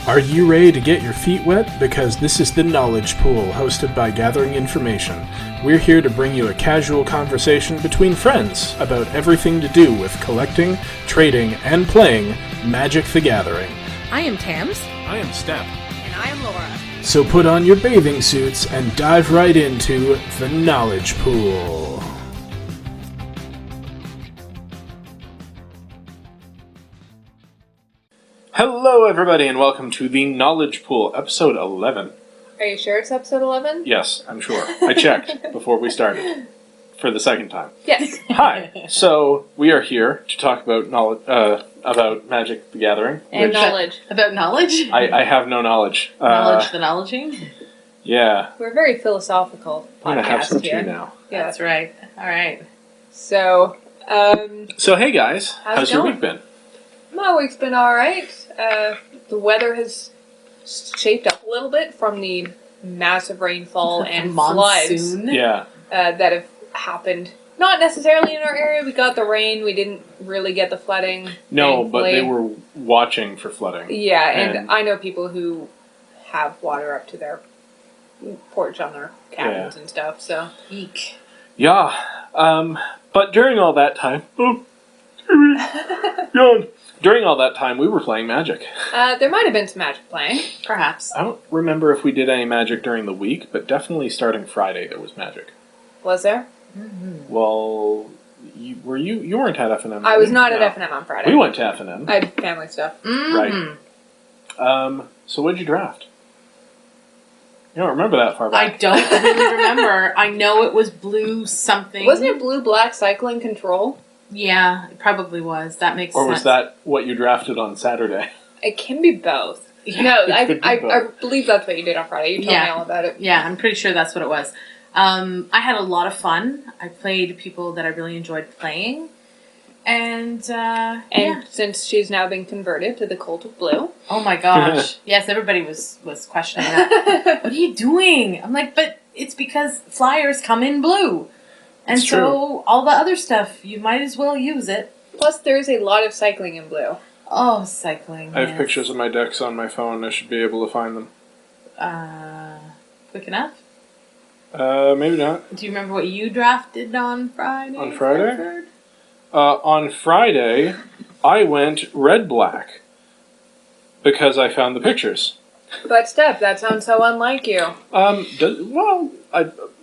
Are you ready to get your feet wet? Because this is the Knowledge Pool, hosted by Gathering Information. We're here to bring you a casual conversation between friends about everything to do with collecting, trading, and playing Magic the Gathering. I am Tams. I am Step. And I am Laura. So put on your bathing suits and dive right into the Knowledge Pool. Hello, everybody, and welcome to the Knowledge Pool, episode 11. Are you sure it's episode 11? Yes, I'm sure. I checked before we started for the second time. Yes. Hi. So we are here to talk about about Magic the Gathering. And knowledge. About knowledge? I have no knowledge. Knowledge the knowledging? Yeah. We're very philosophical I'm gonna have some here. tea now. Yeah. That's right. All right. So, So hey guys, how's your going? week been? my week's been alright. The weather has shaped up a little bit from the massive rainfall and floods Monsoon? Yeah. that have happened. Not necessarily in our area. We got the rain. We didn't really get the flooding. No, but thankfully. they were watching for flooding. Yeah, and And- I know people who have water up to their porch on their cabins and stuff, so. Eek. Yeah. But during all that time, yawn. During all that time, we were playing Magic. There might have been some Magic playing. Perhaps. I don't remember if we did any Magic during the week, but definitely starting Friday there was Magic. Was there? Mm-hmm. Well, you weren't at F&M. I was not at No. F&M on Friday. We went to F&M. I had family stuff. Mm-hmm. Right. So what did you draft? You don't remember that far I back. don't really remember. I know it was blue something. Wasn't it blue-black cycling control? Yeah, it probably was. That makes Or sense. was that what you drafted on Saturday? It can be both. Yeah. No, It could be I both. believe that's what you did on Friday. You told me all about it. Yeah, I'm pretty sure that's what it was. I had a lot of fun. I played people that I really enjoyed playing. And yeah. Since she's now been converted to the Cult of Blue. Oh my gosh. Yes, everybody was questioning that. What are you doing? I'm like, but it's because flyers come in blue. And It's so all the other stuff, you might as well use it. Plus, there's a lot of cycling in blue. Oh, cycling. I have yes. pictures of my decks on my phone. I should be able to find them. Quick enough? Maybe not. Do you remember what you drafted on Friday? On Friday? Clifford? On Friday, I went red-black because I found the pictures. But, Steph, that sounds so unlike you.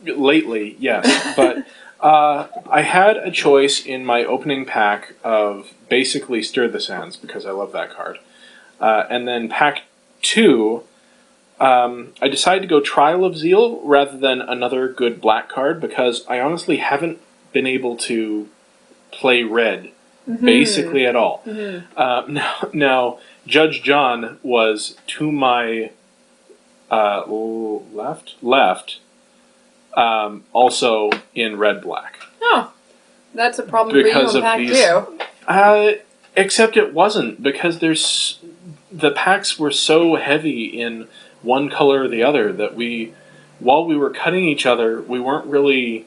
Lately, yes, but I had a choice in my opening pack of basically Stir the Sands because I love that card, and then pack 2. I decided to go Trial of Zeal rather than another good black card because I honestly haven't been able to play red basically at all. Now, Judge John was to my left, also in red-black. Oh, that's a problem Because for you of in pack these- 2. Except it wasn't, because the packs were so heavy in one color or the other that while we were cutting each other, we weren't really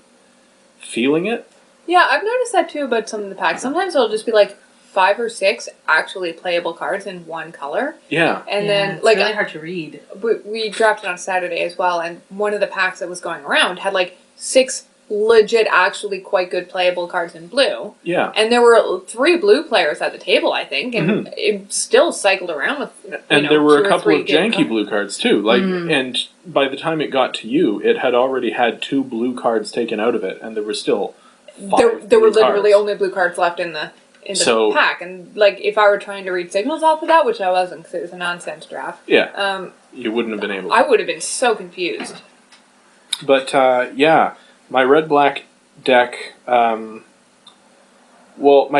feeling it. Yeah, I've noticed that too about some of the packs. Sometimes it'll just be like 5 or 6 actually playable cards in one color. Yeah. And Yeah, then, it's like, really hard to read. we drafted on Saturday as well, and one of the packs that was going around had like 6 legit, actually quite good playable cards in blue. Yeah. And there were 3 blue players at the table, I think, and it still cycled around with. And there were 2 a or couple 3 of good janky cards. blue cards too. And by the time it got to you, it had already had 2 blue cards taken out of it, and there were still 5 There were blue literally cards. only blue cards left in the So- pack, and like if I were trying to read signals off of that, which I wasn't because it was a nonsense draft. Yeah. You wouldn't have been able to. I would have been so confused. But, yeah, my red-black deck, my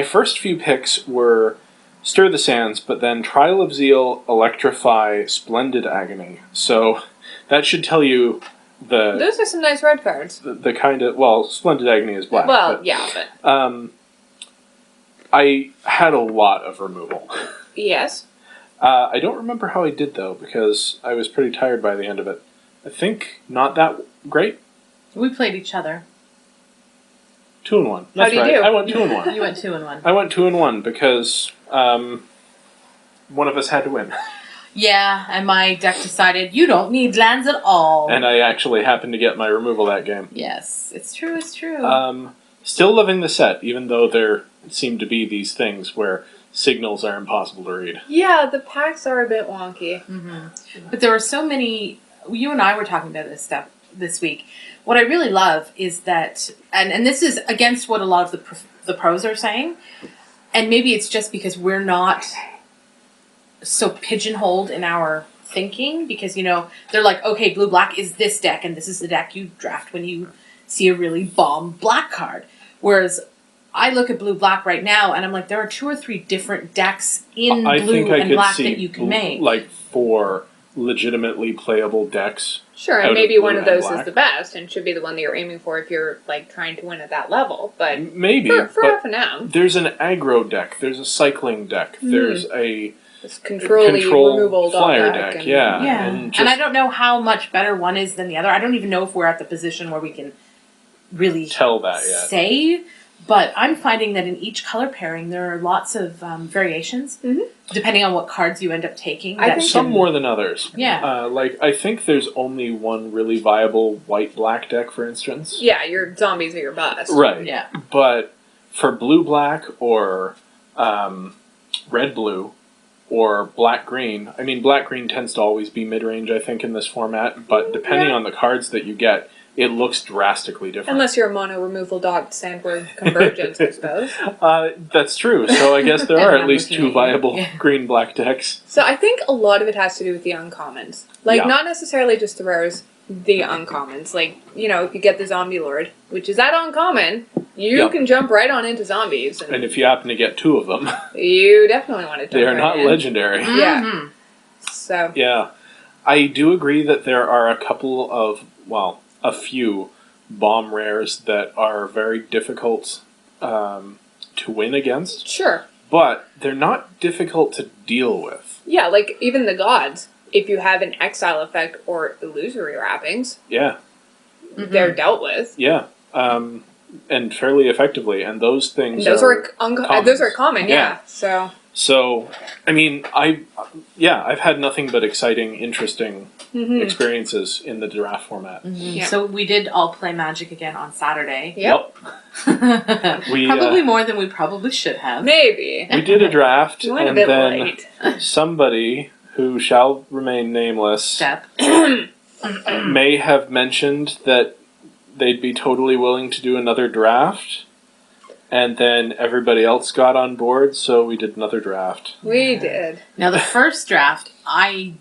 first few picks were Stir the Sands, but then Trial of Zeal, Electrify, Splendid Agony. So that should tell you Those are some nice red cards. the kind of, Splendid Agony is black. Well, but, yeah, but I had a lot of removal. yes. I don't remember how I did, though, because I was pretty tired by the end of it. I think not that great. We played each other. 2-1. That's do you right. do? I went 2-1. You went 2-1. I went 2-1 because one of us had to win. Yeah, and my deck decided you don't need lands at all. And I actually happened to get my removal that game. Yes, it's true, it's true. Still loving the set, even though there seem to be these things where signals are impossible to read. Yeah, the packs are a bit wonky. But there were so many... You and I were talking about this stuff this week. What I really love is that... And this is against what a lot of the pros are saying. And maybe it's just because we're not so pigeonholed in our thinking. Because, you know, they're like, okay, blue-black is this deck, and this is the deck you draft when you see a really bomb black card. Whereas I look at blue-black right now, and I'm like, there are 2 or 3 different decks in blue and black that you can make. Like 4 legitimately playable decks. Sure, and maybe one of those is the best and should be the one that you're aiming for if you're like trying to win at that level. But maybe for half an hour. There's an aggro deck, there's a cycling deck, there's a control removal flyer deck, yeah. And I don't know how much better one is than the other. I don't even know if we're at the position where we can really tell that yet. Say, but I'm finding that in each color pairing there are lots of variations, depending on what cards you end up taking. I think some more than others. Yeah. Like, I think there's only one really viable white-black deck, for instance. Yeah, your zombies are your bust. Right. Yeah. But for blue-black or red-blue or black-green, I mean, black-green tends to always be mid-range, I think, in this format, but depending on the cards that you get, it looks drastically different. Unless you're a mono removal dot sandward convergence, I suppose. That's true. So I guess there are at least 2 viable green-black decks. So I think a lot of it has to do with the uncommons. Like, not necessarily just the rares, the uncommons. Like, you know, if you get the Zombie Lord, which is that uncommon, you can jump right on into zombies. And if you happen to get 2 of them, you definitely want to jump they are not legendary. Yeah. So. Yeah. I do agree that there are a couple of, well, a few bomb rares that are very difficult to win against. Sure. But they're not difficult to deal with. Yeah, like even the gods, if you have an exile effect or illusory wrappings, they're dealt with. Yeah. And fairly effectively. And those things those are common, yeah. So, I mean, I've had nothing but exciting, interesting experiences in the draft format. Yeah. So we did all play Magic again on Saturday. Yep. Probably more than we probably should have. Maybe. We did a draft, you went and a bit then late. somebody who shall remain nameless may have mentioned that they'd be totally willing to do another draft. And then everybody else got on board, so we did another draft. We did. Now, the first draft, I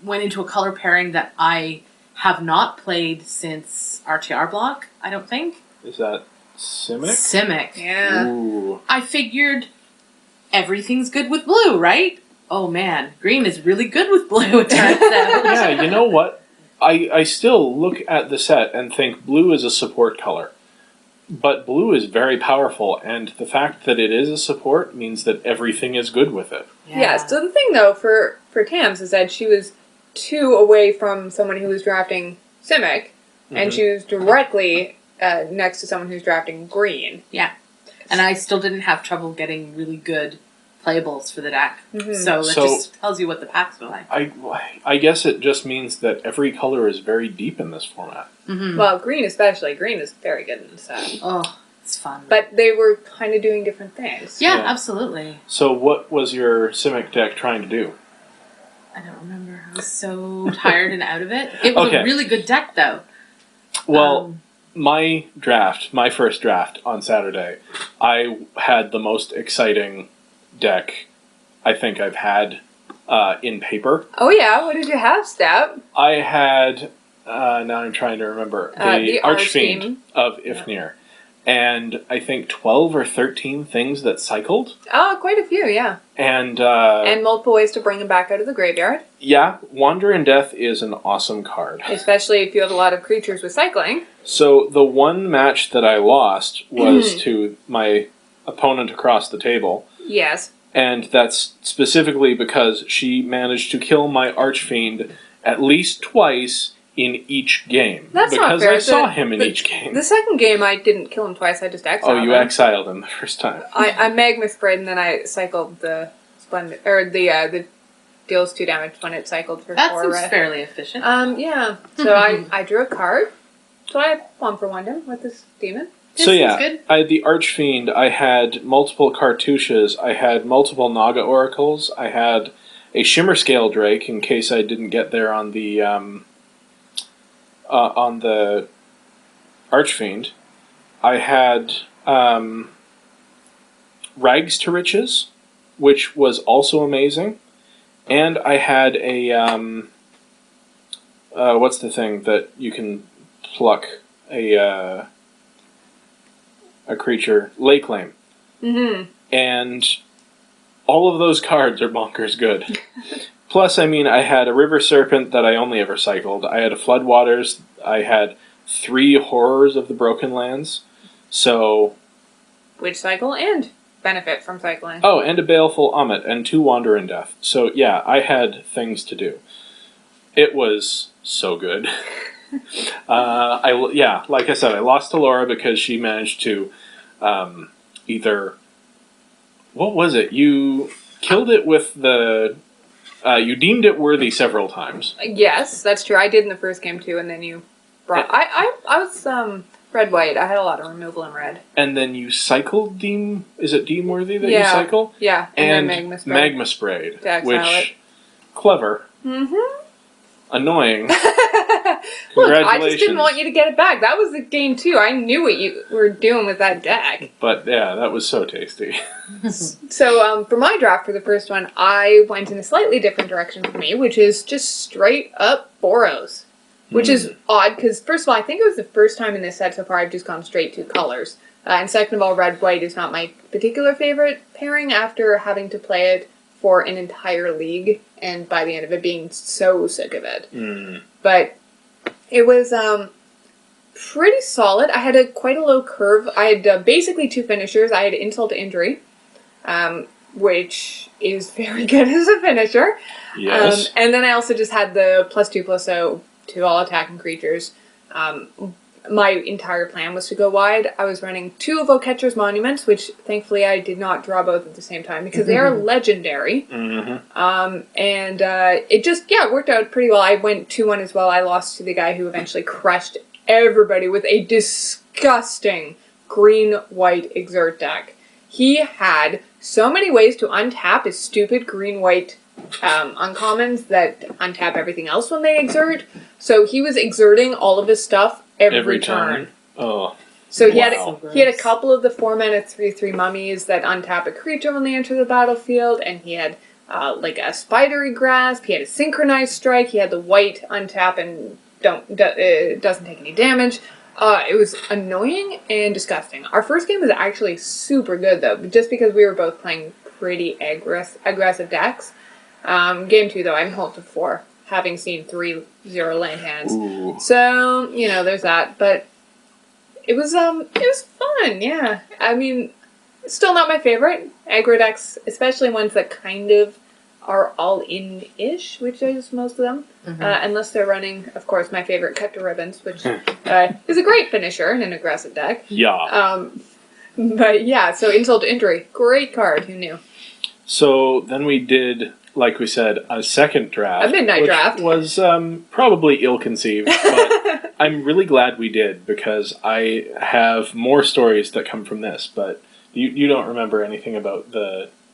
went into a color pairing that I have not played since RTR Block, I don't think. Is that Simic? Simic. Yeah. Ooh. I figured everything's good with blue, right? Oh, man. Green is really good with blue, it turns out. Yeah, you know what? I still look at the set and think blue is a support color. But blue is very powerful, and the fact that it is a support means that everything is good with it. Yeah, so the thing, though, for Tams is that she was 2 away from someone who was drafting Simic, and she was directly next to someone who's drafting green. Yeah. And I still didn't have trouble getting really good playables for the deck. So that just tells you what the packs are like. I guess it just means that every color is very deep in this format. Well, green especially. Green is very good in the set. Oh, it's fun. But they were kind of doing different things. Yeah, absolutely. So what was your Simic deck trying to do? I don't remember. I was so tired and out of it. It was a really good deck, though. Well, my first draft on Saturday, I had the most exciting deck I think I've had in paper. Oh yeah, what did you have, Step? I had, now I'm trying to remember, the Archfiend of Ifnir. And I think 12 or 13 things that cycled. Oh, quite a few, yeah. And multiple ways to bring them back out of the graveyard. Yeah, Wander in Death is an awesome card. Especially if you have a lot of creatures with cycling. So the one match that I lost was to my opponent across the table. Yes. And that's specifically because she managed to kill my Archfiend at least twice in each game. That's not fair. Because I saw him in each game. The second game, I didn't kill him twice. I just exiled him. Oh, you exiled him the first time. I magma sprayed and then I cycled the Splendid, or the deals 2 damage when it's cycled for That 4 seems red. fairly efficient. Yeah. So I drew a card. So I had 1-for-1 him with this demon. So yeah, good. I had the Archfiend, I had multiple Cartouches, I had multiple Naga Oracles, I had a Shimmer Scale Drake in case I didn't get there on the Archfiend. I had Rags to Riches, which was also amazing, and I had a what's the thing that you can pluck a creature, Lake Lame. Mm-hmm. And all of those cards are bonkers good. Plus, I mean, I had a River Serpent that I only ever cycled. I had a Floodwaters. I had 3 Horrors of the Broken Lands. So... Which cycle and benefit from cycling. Oh, and a Baleful Ummet and 2 Wander in Death. So, yeah, I had things to do. It was so good. Like I said, I lost to Laura because she managed to either... What was it? You killed it with the... you deemed it worthy several times. Yes, that's true. I did in the first game too, and then you brought... I was red-white. I had a lot of removal in red. And then you cycled Deem... Is it Deem worthy that you cycle? Yeah, And then Magma Sprayed. To exile which... Clever. Mm-hmm. Annoying. Look, I just didn't want you to get it back. That was the game too. I knew what you were doing with that deck. But yeah, that was so tasty. So for my draft for the first one, I went in a slightly different direction for me, which is just straight up Boros. Which is odd, because first of all, I think it was the first time in this set so far I've just gone straight 2 colors. And second of all, red-white is not my particular favorite pairing after having to play it for an entire league, and by the end of it being so sick of it. But it was pretty solid. I had quite a low curve. I had basically 2 finishers. I had Insult to Injury, which is very good as a finisher. Yes. And then I also just had the +2/+0 to all attacking creatures. My entire plan was to go wide. I was running 2 Vocatcher's Monuments, which thankfully I did not draw both at the same time because they are legendary. And it just, worked out pretty well. I went 2-1 as well. I lost to the guy who eventually crushed everybody with a disgusting green-white Exert deck. He had so many ways to untap his stupid green-white uncommons that untap everything else when they exert. So he was exerting all of his stuff every turn. Oh. So he had a couple of the 4-mana 3/3 mummies that untap a creature when they enter the battlefield, and he had like a Spidery Grasp. He had a Synchronized Strike. He had the white untap and doesn't take any damage. It was annoying and disgusting. Our first game was actually super good though, just because we were both playing pretty aggressive decks. Game 2 though, I'm held to 4. Having seen 3 0-land hands. Ooh. So, there's that. But it was fun, yeah. I mean, it's still not my favorite. Aggro decks, especially ones that kind of are all in-ish, which is most of them. Unless they're running, of course, my favorite Cut to Ribbons, which is a great finisher in an aggressive deck. Yeah. But yeah, so Insult to Injury. Great card, who knew? So then we did, like we said, a second draft. A midnight draft. Was probably ill-conceived, but I'm really glad we did because I have more stories that come from this, but you don't remember anything about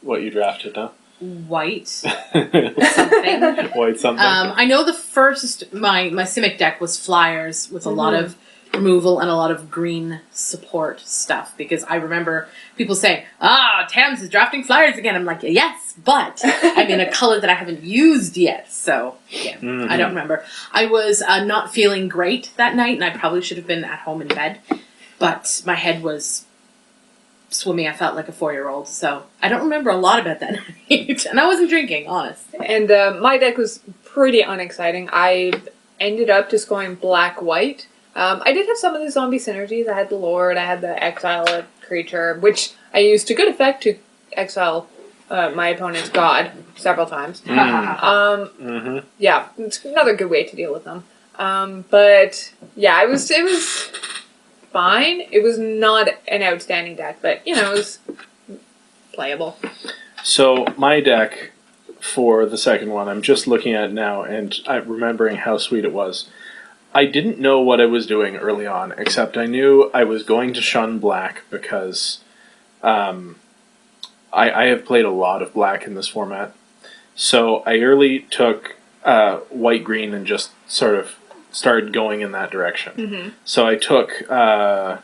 what you drafted, no? White something. White something. I know the first, my Simic deck was Flyers with a lot of removal and a lot of green support stuff, because I remember people saying, Tams is drafting Flyers again. I'm like, yes, but I'm in a color that I haven't used yet, so yeah, I don't remember. I was not feeling great that night, and I probably should have been at home in bed, but my head was swimming. I felt like a 4-year-old, so I don't remember a lot about that night, and I wasn't drinking, honest. And my deck was pretty unexciting. I ended up just going black-white. I did have some of the zombie synergies. I had the Lord, I had the Exile creature, which I used to good effect to exile my opponent's god several times. Yeah, it's another good way to deal with them. But yeah, it was fine. It was not an outstanding deck, but it was playable. So my deck for the second one. I'm just looking at it now, and I'm remembering how sweet it was. I didn't know what I was doing early on, except I knew I was going to shun black because I have played a lot of black in this format. So I early took white-green and just sort of started going in that direction. Mm-hmm. So I took, a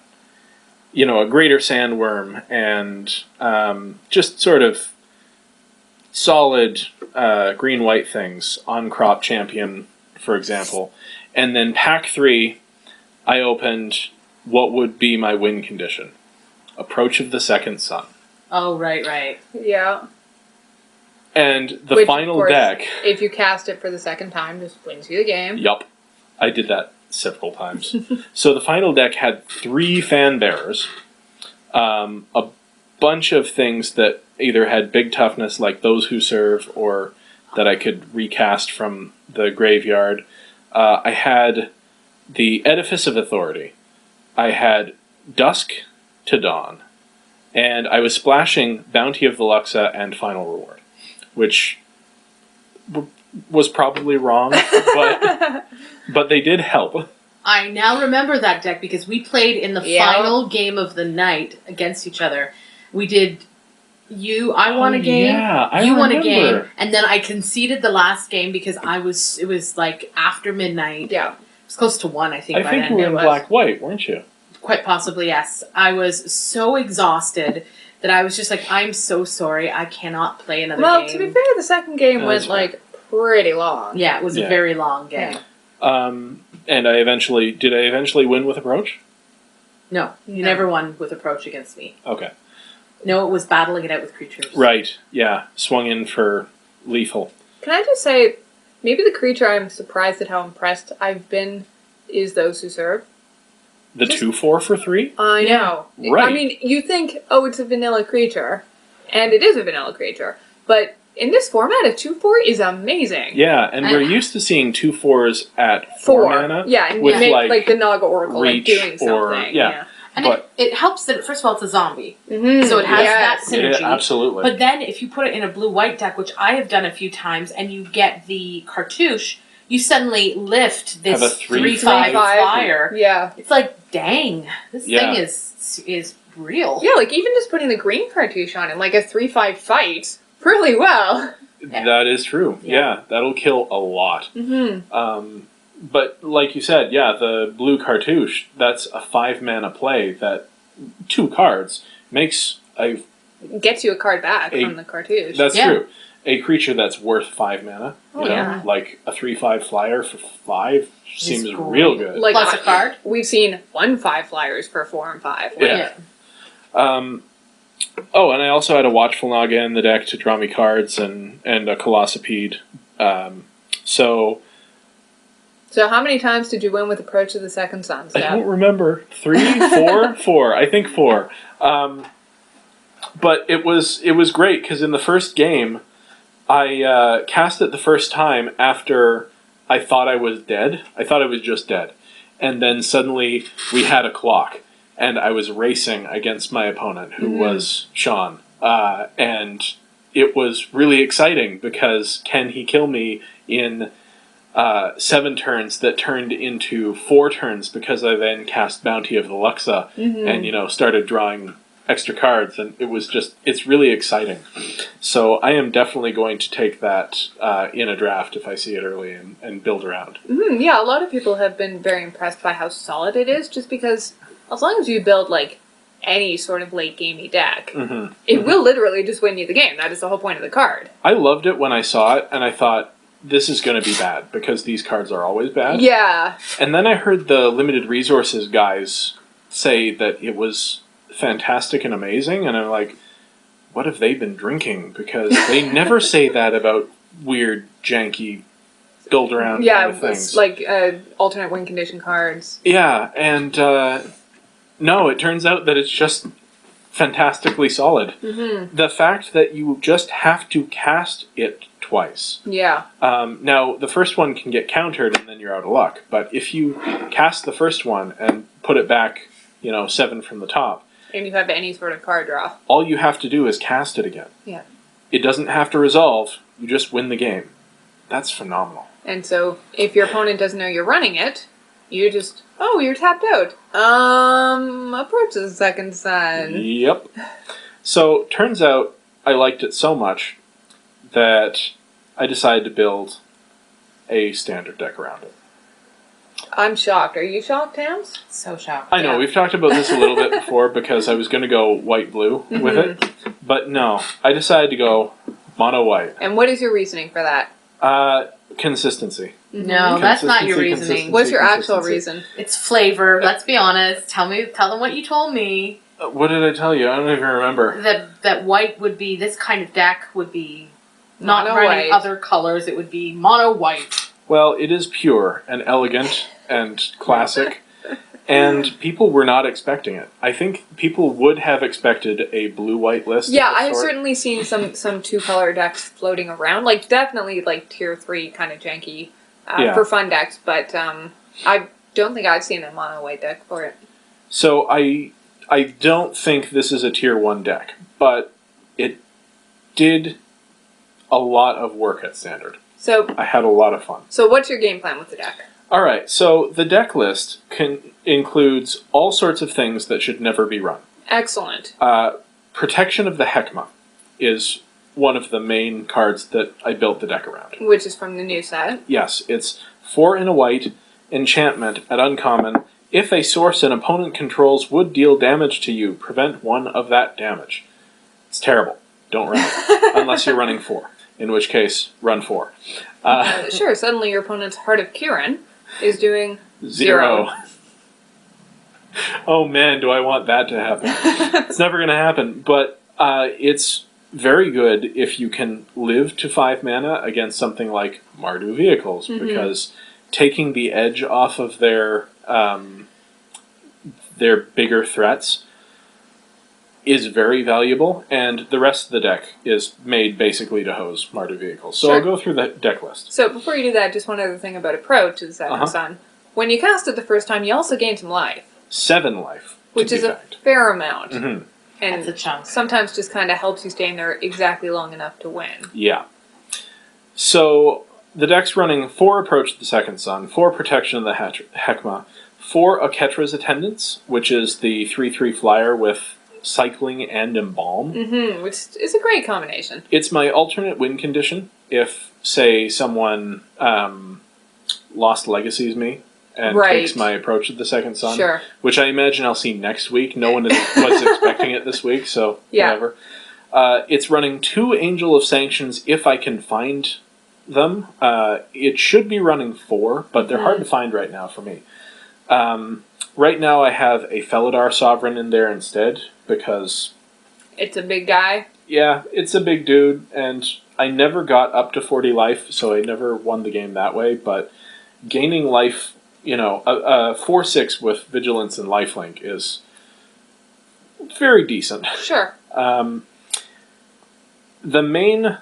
greater sandworm and just sort of solid green-white things on crop champion, for example. And then pack 3, I opened what would be my win condition. Approach of the Second Sun. Oh, right. Yeah. And the Which, final of course, deck... if you cast it for the second time, just wins you the game. Yup. I did that several times. So the final deck had 3 fan bearers, a bunch of things that either had big toughness, like Those Who Serve, or that I could recast from the graveyard. I had the Edifice of Authority. I had Dusk to Dawn. And I was splashing Bounty of the Luxa and Final Reward, which was probably wrong, but they did help. I now remember that deck because we played in the final game of the night against each other. We did... I won a game, you won a game, and then I conceded the last game because it was like after midnight. Yeah. It was close to 1, I think. I think you were in black-white, weren't you? Quite possibly, yes. I was so exhausted that I was just like, I'm so sorry, I cannot play another game. Well, to be fair, the second game went pretty long. Yeah, it was a very long game. And I eventually win with Approach? No, you never won with Approach against me. Okay. No, it was battling it out with creatures. Right, yeah. Swung in for lethal. Can I just say, maybe the creature I'm surprised at how impressed I've been is Those Who Serve. The 2/4 for 3? I know. Right. I mean, you think, it's a vanilla creature, and it is a vanilla creature, but in this format, a 2/4 is amazing. Yeah, and we're used to seeing 2/4s at 4 mana. Yeah, and with like the Naga Oracle doing something. Yeah. And it helps that, first of all, it's a zombie. Mm-hmm. So it has that synergy. Absolutely. But then if you put it in a blue-white deck, which I have done a few times, and you get the cartouche, you suddenly lift this 3/5 flyer. Yeah. It's like, dang, this thing is real. Yeah, like even just putting the green cartouche on it, like a 3/5 fight, really well. Yeah. That is true. Yeah, that'll kill a lot. Mm-hmm. But like you said, the blue cartouche, that's a 5 mana play that 2 cards makes gets you a card back from the cartouche. That's true. A creature that's worth 5 mana. Oh, like a 3/5 flyer for 5 seems real good. Like plus a card. We've seen 1/5 flyers for 4 and 5. Yeah. And I also had a Watchful Naga in the deck to draw me cards and a Colossopede. So how many times did you win with Approach of the Second Sun? I don't remember. 3, 4, 4. I think 4. But it was great because in the first game, I cast it the first time after I thought I was dead. I thought I was just dead. And then suddenly we had a clock. And I was racing against my opponent, who was Sean. And it was really exciting because can he kill me in 7 turns that turned into 4 turns because I then cast Bounty of the Luxa and, started drawing extra cards. And it's really exciting. So I am definitely going to take that in a draft if I see it early and build around. Yeah, a lot of people have been very impressed by how solid it is just because as long as you build, like, any sort of late-gamey deck, it will literally just win you the game. That is the whole point of the card. I loved it when I saw it, and I thought, this is going to be bad, because these cards are always bad. Yeah. And then I heard the limited resources guys say that it was fantastic and amazing, and I'm like, what have they been drinking? Because they never say that about weird, janky, build-around kind of things. Like alternate win condition cards. Yeah, and no, it turns out that it's just fantastically solid. The fact that you just have to cast it twice. Yeah. Now, the first one can get countered and then you're out of luck. But if you cast the first one and put it back, 7 from the top. And you have any sort of card draw. All you have to do is cast it again. Yeah. It doesn't have to resolve. you just win the game. That's phenomenal. And so, if your opponent doesn't know you're running it, you just, you're tapped out. Approach the second sun. Yep. So, turns out I liked it so much that I decided to build a standard deck around it. I'm shocked. Are you shocked, Tams? So shocked. I know, we've talked about this a little bit before because I was going to go white-blue with it. But no, I decided to go mono-white. And what is your reasoning for that? Consistency. No, that's not your reasoning. What's your actual reason? It's flavor. Let's be honest. Tell them what you told me. What did I tell you? I don't even remember. That white would be, this kind of deck would be not Mono running white. other colors. It would be mono white. Well, it is pure and elegant and classic, and people were not expecting it. I think people would have expected a blue-white list. Yeah, of the I have sort. certainly seen some two-color decks floating around. Like, definitely, like, tier 3 kind of janky for fun decks, but I don't think I've seen a mono-white deck for it. So I don't think this is a tier 1 deck, but it did a lot of work at Standard. So I had a lot of fun. So what's your game plan with the deck? Alright, so the deck list includes all sorts of things that should never be run. Excellent. Protection of the Hekma is one of the main cards that I built the deck around. Which is from the new set. Yes, it's 4 and a white, enchantment at uncommon. If a source an opponent controls would deal damage to you, prevent 1 of that damage. It's terrible. Don't run it. Unless you're running 4. In which case, run 4. Sure, suddenly your opponent's Heart of Kiran is doing 0. Oh man, do I want that to happen. It's never going to happen, but it's very good if you can live to 5 mana against something like Mardu vehicles, because taking the edge off of their bigger threats is very valuable, and the rest of the deck is made basically to hose Mardu vehicles. So Sure. I'll go through the deck list. So before you do that, just one other thing about approach is that Sun. When you cast it the first time, you also gain some life. 7 life, which is a fair amount. Mm-hmm. And That's a chunk. sometimes just kind of helps you stay in there exactly long enough to win. Yeah. So the deck's running 4 Approach to the Second Sun, 4 Protection of the Hekma, 4 Oketra's Attendants, which is the 3/3 flyer with cycling and embalm. Which is a great combination. It's my alternate win condition if, say, someone Lost Legacies me and takes my Approach to the Second Sun, Sure. which I imagine I'll see next week. No one was expecting it this week, so whatever. It's running 2 Angel of Sanctions if I can find them. It should be running 4, but they're hard to find right now for me. Right now I have a Felidar Sovereign in there instead, because it's a big guy. Yeah, it's a big dude, and I never got up to 40 life, so I never won the game that way, but gaining life, a 4/6 with Vigilance and Lifelink is very decent. Sure. The main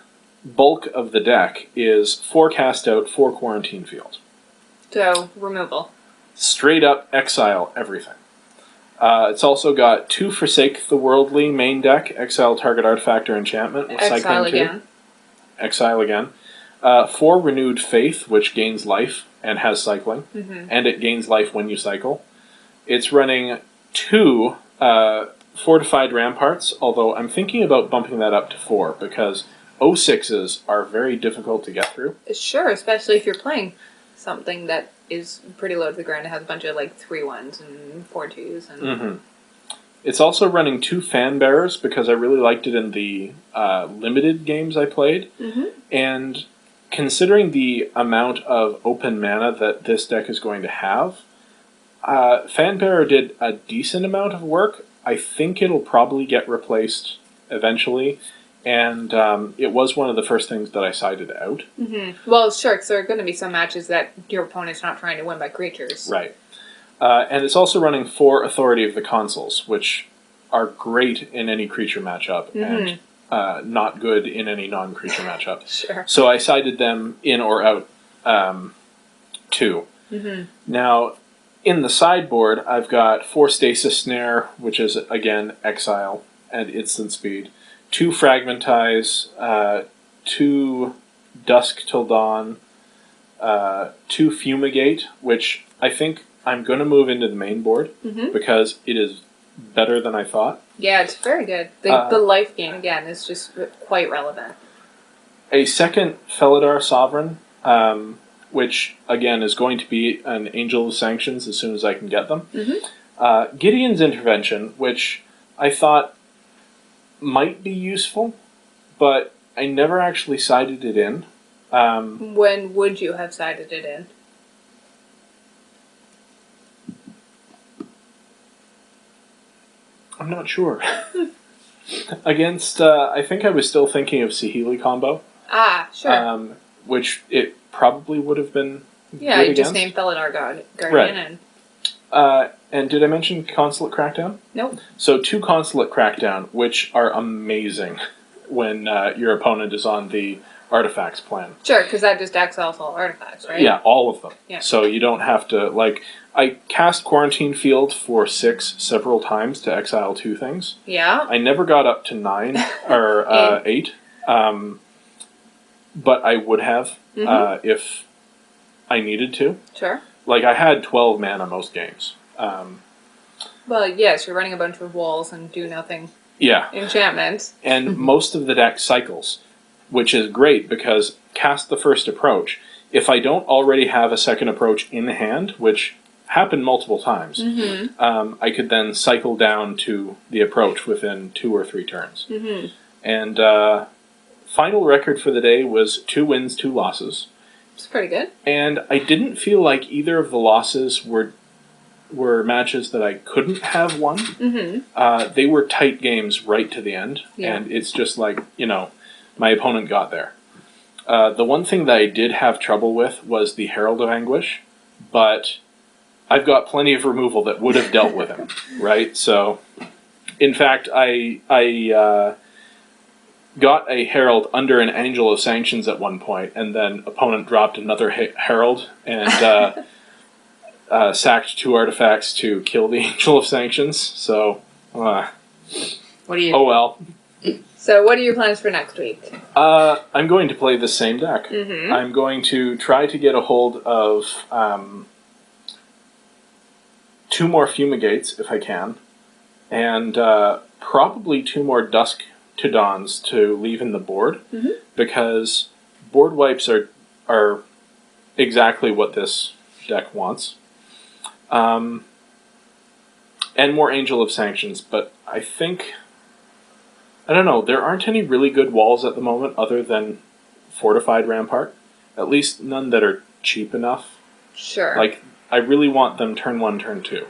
bulk of the deck is 4 Cast Out, 4 Quarantine Field. So, removal. Straight up exile everything. It's also got 2 Forsake the Worldly main deck, exile target artifact or enchantment. With Exile cycling again. 2. Exile again. 4 Renewed Faith, which gains life and has cycling, and it gains life when you cycle. It's running 2 Fortified Ramparts, although I'm thinking about bumping that up to 4, because 06s are very difficult to get through. Sure, especially if you're playing something that is pretty low to the ground. It has a bunch of 3/1s and 4/2s. And It's also running 2 Fan Bearers because I really liked it in the limited games I played. And considering the amount of open mana that this deck is going to have, Fan Bearer did a decent amount of work. I think it'll probably get replaced eventually. And it was one of the first things that I sided out. Well, sure, because there are going to be some matches that your opponent's not trying to win by creatures. Right. And it's also running 4 Authority of the Consuls, which are great in any creature matchup and not good in any non-creature matchup. Sure. So I sided them in or out too. Now, in the sideboard, I've got 4 Stasis Snare, which is, again, exile and instant speed. 2 Fragmentize, 2 Dusk Till Dawn, 2 Fumigate, which I think I'm going to move into the main board because it is better than I thought. Yeah, it's very good. The life gain, again, is just quite relevant. A second Felidar Sovereign, which, again, is going to be an Angel of Sanctions as soon as I can get them. Gideon's Intervention, which I thought might be useful, but I never actually sided it in. When would you have sided it in? I'm not sure. Against, I think I was still thinking of Saheeli combo. Ah, sure. Which it probably would have been. Yeah, you just named Felidar Guardian. Right. And did I mention Consulate Crackdown? Nope. So 2 Consulate Crackdown, which are amazing when your opponent is on the artifacts plan. Sure, because that just exiles all artifacts, right? Yeah, all of them. Yeah. So you don't have to, I cast Quarantine Field for 6 several times to exile 2 things. Yeah. I never got up to 9 or 8. But I would have if I needed to. Sure. I had 12 mana most games. Well, yes, you're running a bunch of walls and do nothing. Yeah. Enchantments. And most of the deck cycles, which is great because cast the first approach. If I don't already have a second approach in hand, which happened multiple times, I could then cycle down to the approach within 2 or 3 turns. And final record for the day was 2 wins, 2 losses. It's pretty good. And I didn't feel like either of the losses were matches that I couldn't have won. They were tight games right to the end. Yeah. And it's just my opponent got there. The one thing that I did have trouble with was the Herald of Anguish, but I've got plenty of removal that would have dealt with him, right? So, in fact, I got a Herald under an Angel of Sanctions at one point, and then opponent dropped another Herald and sacked 2 artifacts to kill the Angel of Sanctions. So, what do you? Oh well. So, what are your plans for next week? I'm going to play the same deck. I'm going to try to get a hold of 2 more Fumigates if I can, and probably 2 more Dusk to Dawns to leave in the board, because board wipes are exactly what this deck wants. And more Angel of Sanctions, but I think, I don't know, there aren't any really good walls at the moment other than Fortified Rampart. At least none that are cheap enough. Sure. I really want them turn 1, turn 2.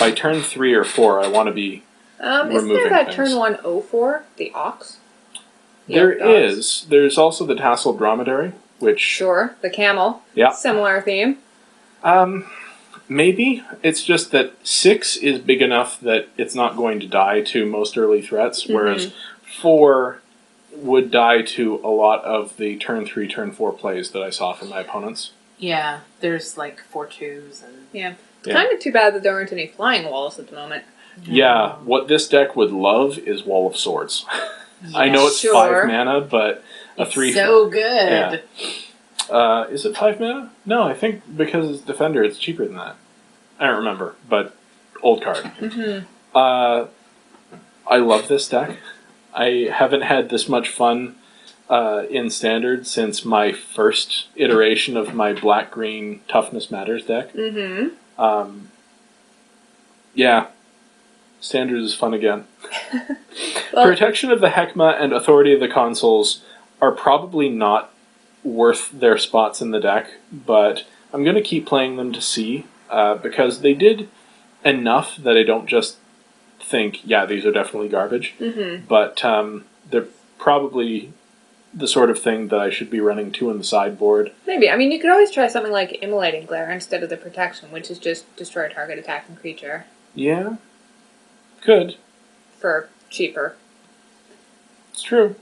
By turn 3 or 4, I want to be isn't there that turn 1 0-4, the Ox? There is. There's also the Tasseled Dromedary, which... Sure, the Camel. Yeah. Similar theme. Maybe. It's just that 6 is big enough that it's not going to die to most early threats, whereas 4 would die to a lot of the turn 3, turn 4 plays that I saw from my opponents. Yeah, there's 4 2s and... Yeah. It's kind of too bad that there aren't any flying walls at the moment. Yeah, what this deck would love is Wall of Swords. Yeah, I know it's 5 mana, but a 3... It's so good. Yeah. Is it 5 mana? No, I think because it's Defender, it's cheaper than that. I don't remember, but old card. I love this deck. I haven't had this much fun in Standard since my first iteration of my Black-Green Toughness Matters deck. Yeah. Standard is fun again. Well, Protection of the Hekma and Authority of the Consuls are probably not worth their spots in the deck, but I'm going to keep playing them to see, because they did enough that I don't just think, yeah, these are definitely garbage, but they're probably the sort of thing that I should be running 2 in the sideboard. Maybe. I mean, you could always try something like Immolating Glare instead of the Protection, which is just destroy target attacking creature. Yeah. Could. For cheaper. It's true.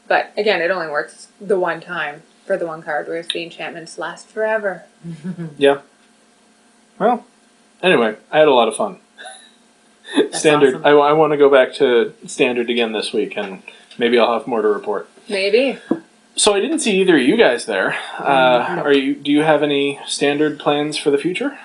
But, again, it only works the one time for the one card, whereas the enchantments last forever. Yeah. Well, anyway, I had a lot of fun. Standard. Awesome. I want to go back to Standard again this week, and maybe I'll have more to report. Maybe. So I didn't see either of you guys there. No. Do you have any standard plans for the future?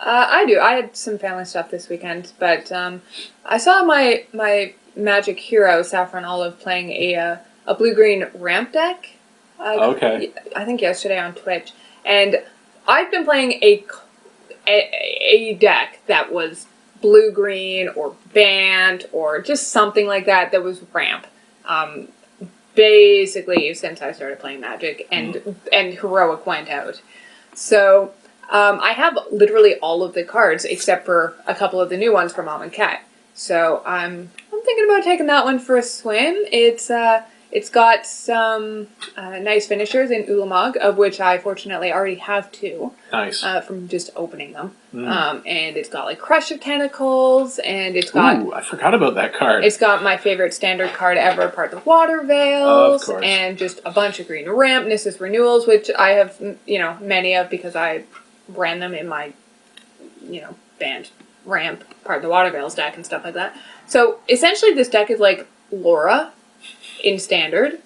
I do. I had some family stuff this weekend, but I saw my Magic hero Saffron Olive playing a blue-green ramp deck. Okay. I think yesterday on Twitch, and I've been playing a deck that was blue-green or band or just something like that was ramp. Basically, since I started playing Magic and Heroic went out. So I have literally all of the cards except for a couple of the new ones for Mom and Cat. So I'm thinking about taking that one for a swim. It's got some nice finishers in Ulamog, of which I fortunately already have 2. Nice. From just opening them. And it's got like Crush of Tentacles, and it's got... Ooh, I forgot about that card. It's got my favorite standard card ever, Part of Water Veils, of course. and just a bunch of green ramp, Nissus Renewals, which I have, many of because I ran them in my, band ramp, Part of the Water Veils deck and stuff like that. So essentially this deck is like Laura in standard.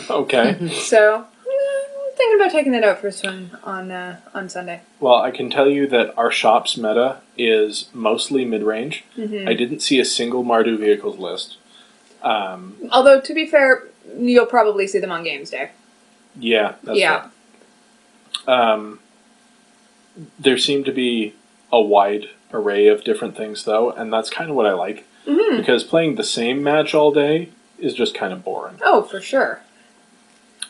Okay. So I'm thinking about taking it out for a swim on Sunday. Well, I can tell you that our shop's meta is mostly mid-range. Mm-hmm. I didn't see a single Mardu vehicles list. Although, to be fair, you'll probably see them on Games Day. Yeah, that's right. There seemed to be a wide array of different things, though, and that's kind of what I like. Mm-hmm. Because playing the same match all day is just kind of boring. Oh, for sure.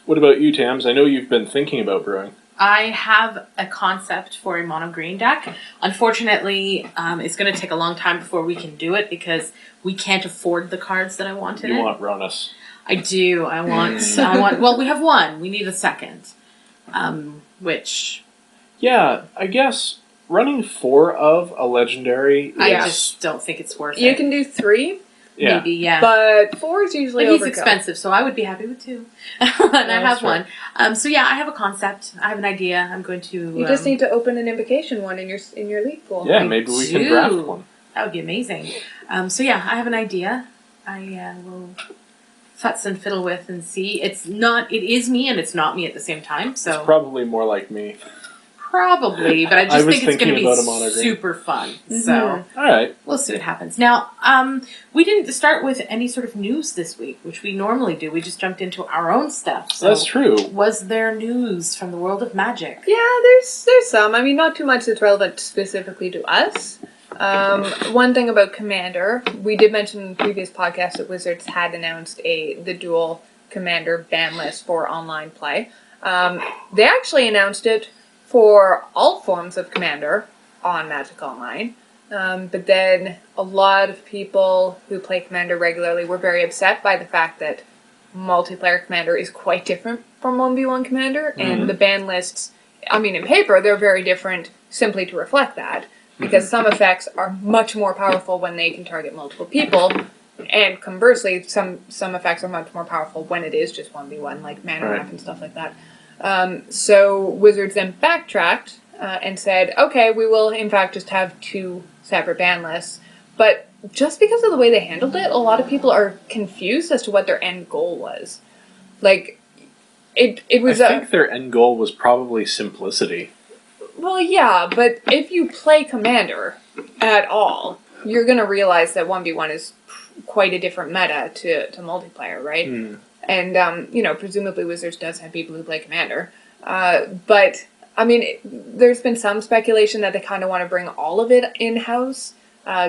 What about you, Tams? I know you've been thinking about brewing. I have a concept for a mono green deck. Unfortunately, it's going to take a long time before we can do it because we can't afford the cards that I want in it. You want Ronus. I do. I want. Well, we have one. We need a second. Which. Yeah, I guess running 4 of a legendary. I just don't think it's worth it. You can do 3. Yeah. Maybe, yeah. But 4 is usually But he's overkill. expensive, so I would be happy with 2. And I have one. So yeah, I have a concept. I have an idea. I'm going to... You just need to open an invocation one in your league pool. Yeah, maybe we can draft one. That would be amazing. So yeah, I have an idea. I will futz and fiddle with and see. It is me and it's not me at the same time. So it's probably more like me. Probably, but I just think it's going to be super fun. Mm-hmm. So, all right, we'll see what happens. Now, we didn't start with any sort of news this week, which we normally do. We just jumped into our own stuff. So that's true. Was there news from the world of Magic? Yeah, there's some. I mean, not too much that's relevant specifically to us. One thing about Commander, we did mention in the previous podcast that Wizards had announced the dual Commander ban list for online play. They actually announced it for all forms of Commander on Magic Online. But then a lot of people who play Commander regularly were very upset by the fact that multiplayer Commander is quite different from 1v1 Commander, and the ban lists, I mean, in paper, they're very different simply to reflect that, because some effects are much more powerful when they can target multiple people, and conversely, some effects are much more powerful when it is just 1v1, like mana ramp and stuff like that. So Wizards then backtracked and said, okay, we will in fact just have 2 separate ban lists. But just because of the way they handled it, a lot of people are confused as to what their end goal was. Like, it was... I think their end goal was probably simplicity. Well, yeah, but if you play Commander at all, you're going to realize that 1v1 is quite a different meta to multiplayer, right? And, presumably Wizards does have people who play Commander. But, I mean, there's been some speculation that they kind of want to bring all of it in-house.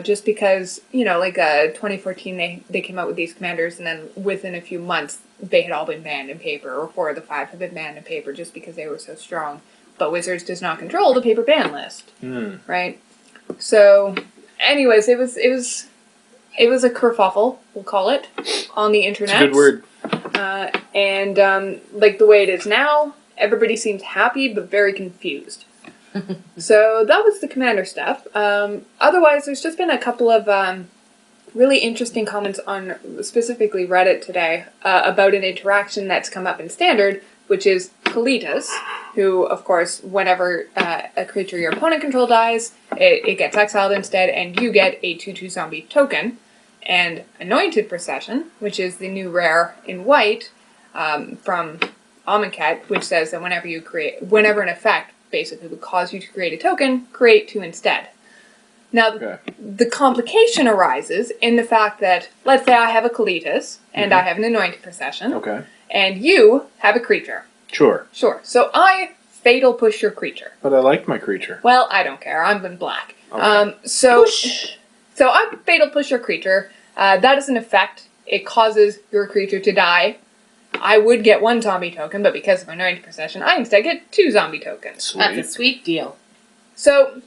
Just because, 2014 they came out with these Commanders, and then within a few months they had all been banned in paper, or 4 of the 5 had been banned in paper just because they were so strong. But Wizards does not control the paper ban list, right? So, anyways, it was a kerfuffle, we'll call it, on the internet. It's a good word. And the way it is now, everybody seems happy but very confused. So that was the Commander stuff. Otherwise, there's just been a couple of really interesting comments on specifically Reddit today about an interaction that's come up in Standard, which is Kalitas, who, of course, whenever a creature your opponent control dies, it gets exiled instead, and you get a 2/2 zombie token. And Anointed Procession, which is the new rare in white from Amonkhet, which says that whenever an effect basically would cause you to create a token, create 2 instead. Now, the complication arises in the fact that, let's say I have a Kalitas, and I have an Anointed Procession, and you have a creature. Sure. So I fatal push your creature. But I like my creature. Well, I don't care. I'm in black. Okay. So I fatal push your creature. That is an effect. It causes your creature to die. I would get 1 zombie token, but because of Anointed Procession, I instead get 2 zombie tokens. Sweet. That's a sweet deal. So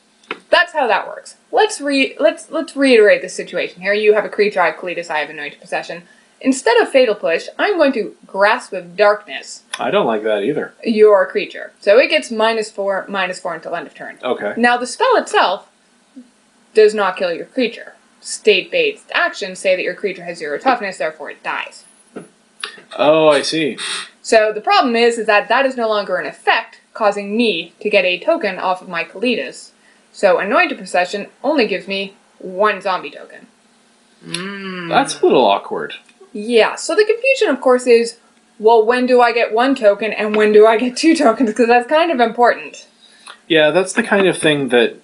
that's how that works. Let's reiterate the situation here. You have a creature, I have Kalitas, I have Anointed Procession. Instead of Fatal Push, I'm going to Grasp of Darkness. I don't like that either. Your creature. So it gets -4/-4 until end of turn. Okay. Now the spell itself does not kill your creature. State-based actions say that your creature has 0 toughness, therefore it dies. Oh, I see. So the problem is that is no longer an effect, causing me to get a token off of my Kalitas. So Anointed Procession only gives me 1 zombie token. That's a little awkward. Yeah, so the confusion, of course, is, well, when do I get 1 token and when do I get 2 tokens? Because that's kind of important. Yeah, that's the kind of thing that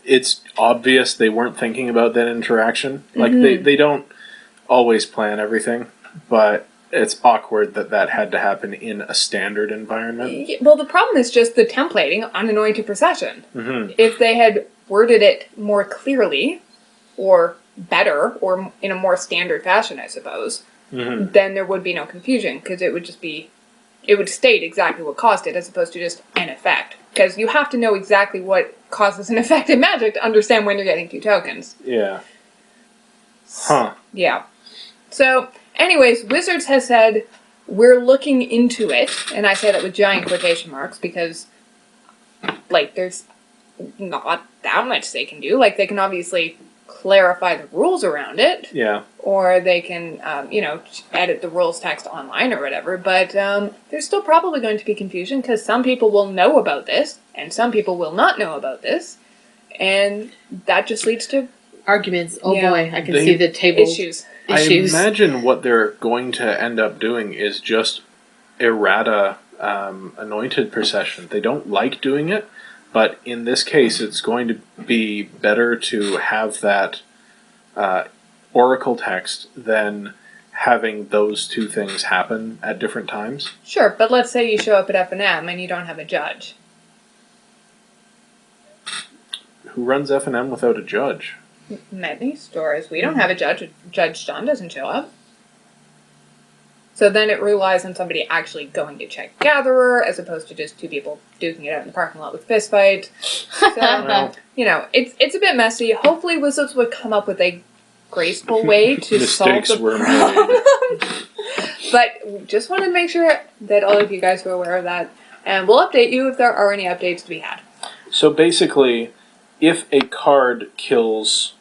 it's obvious they weren't thinking about that interaction. Like, they don't always plan everything, but it's awkward that had to happen in a standard environment. Well, the problem is just the templating on Anointed Procession. If they had worded it more clearly, or better, or in a more standard fashion, I suppose, then there would be no confusion, because it would state exactly what caused it, as opposed to just an effect. Because you have to know exactly what causes an effect in Magic to understand when you're getting 2 tokens. Yeah. Huh. Yeah. So, anyways, Wizards has said, we're looking into it, and I say that with giant quotation marks, because, like, there's not that much they can do. Like, they can obviously clarify the rules around it. Yeah. Or they can, edit the rules text online or whatever. But there's still probably going to be confusion because some people will know about this and some people will not know about this. And that just leads to arguments. Oh boy, I can see the table issues. I imagine what they're going to end up doing is just errata Anointed Procession. They don't like doing it. But in this case, it's going to be better to have that oracle text than having those 2 things happen at different times. Sure, but let's say you show up at F&M and you don't have a judge. Who runs F&M without a judge? Many stores. We don't have a judge. Judge John doesn't show up. So then it relies on somebody actually going to check Gatherer, as opposed to just 2 people duking it out in the parking lot with fistfight. So, it's a bit messy. Hopefully Wizards would come up with a graceful way to solve the problem. But just wanted to make sure that all of you guys were aware of that. And we'll update you if there are any updates to be had. So basically, if a card kills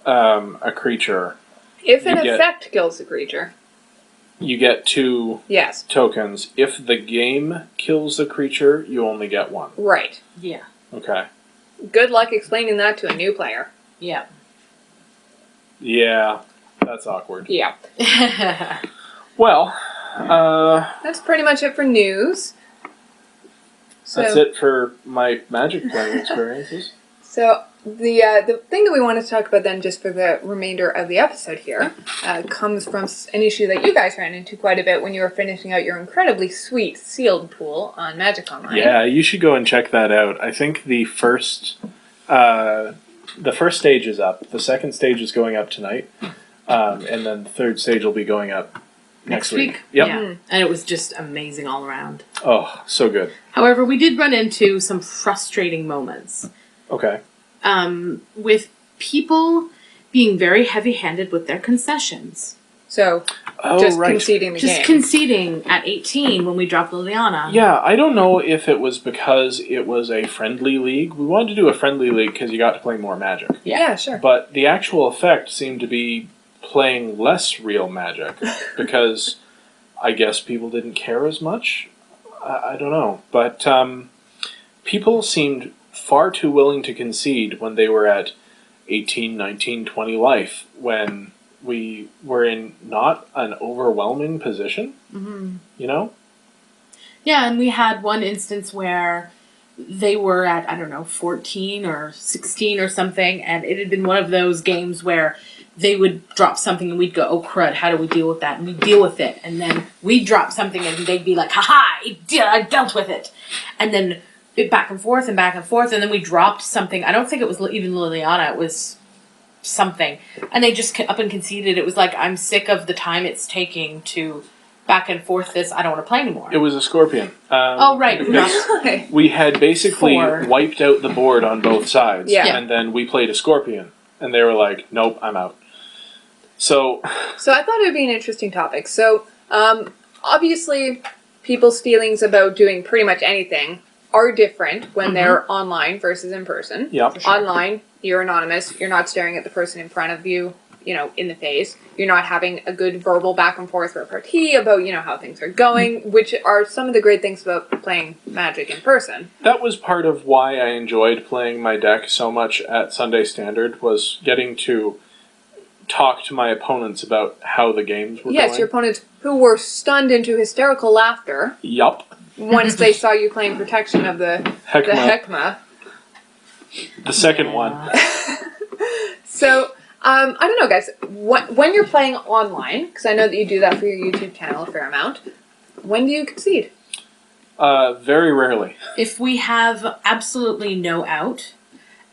a creature... If an effect kills the creature... You get 2 yes. tokens. If the game kills the creature, you only get 1. Right. Yeah. Okay. Good luck explaining that to a new player. Yeah. Yeah, that's awkward. Yeah. Well, that's pretty much it for news. That's it for my Magic playing experiences. So the thing that we want to talk about then, just for the remainder of the episode here, comes from an issue that you guys ran into quite a bit when you were finishing out your incredibly sweet sealed pool on Magic Online. Yeah, you should go and check that out. I think the first stage is up. The second stage is going up tonight, and then the third stage will be going up next week. Yep. Yeah. And it was just amazing all around. Oh, so good. However, we did run into some frustrating moments. Okay. With people being very heavy-handed with their concessions. So, conceding the game. Just conceding at 18 when we dropped Liliana. Yeah, I don't know if it was because it was a friendly league. We wanted to do a friendly league because you got to play more Magic. Yeah, sure. But the actual effect seemed to be playing less real Magic because I guess people didn't care as much. I don't know. But people seemed far too willing to concede when they were at 18, 19, 20 life, when we were in not an overwhelming position, you know? Yeah, and we had one instance where they were at, I don't know, 14 or 16 or something, and it had been one of those games where they would drop something and we'd go, oh crud, how do we deal with that? And we'd deal with it. And then we'd drop something and they'd be like, haha, I dealt with it. And then back and forth, and then we dropped something. I don't think it was even Liliana, it was something. And they just up and conceded. It was like, I'm sick of the time it's taking to back and forth this, I don't want to play anymore. It was a scorpion. Oh, right. We had basically wiped out the board on both sides. Yeah. And then we played a scorpion. And they were like, nope, I'm out. So I thought it would be an interesting topic. So, obviously, people's feelings about doing pretty much anything are different when they're online versus in person. Yep. Sure. Online, you're anonymous. You're not staring at the person in front of you, in the face. You're not having a good verbal back and forth repartee about, how things are going, which are some of the great things about playing Magic in person. that was part of why I enjoyed playing my deck so much at Sunday Standard, was getting to talk to my opponents about how the games were going. Yes, your opponents who were stunned into hysterical laughter Yup. once they saw you playing Protection of the Hekma. The second one. So, I don't know, guys. When you're playing online, because I know that you do that for your YouTube channel a fair amount, when do you concede? Very rarely. If we have absolutely no out,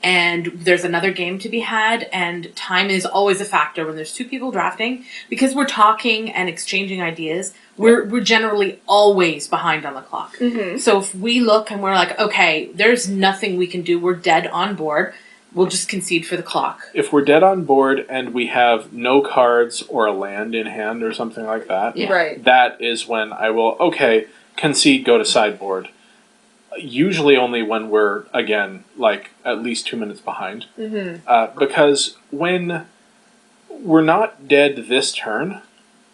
and there's another game to be had, and time is always a factor when there's two people drafting, because we're talking and exchanging ideas, we're generally always behind on the clock. Mm-hmm. So if we look and we're like, okay, there's nothing we can do, we're dead on board, we'll just concede for the clock. If we're dead on board and we have no cards or a land in hand or something like that, Right. that is when I will, concede, go to sideboard. Usually only when we're, again, like, at least 2 minutes behind. Mm-hmm. Because when we're not dead this turn,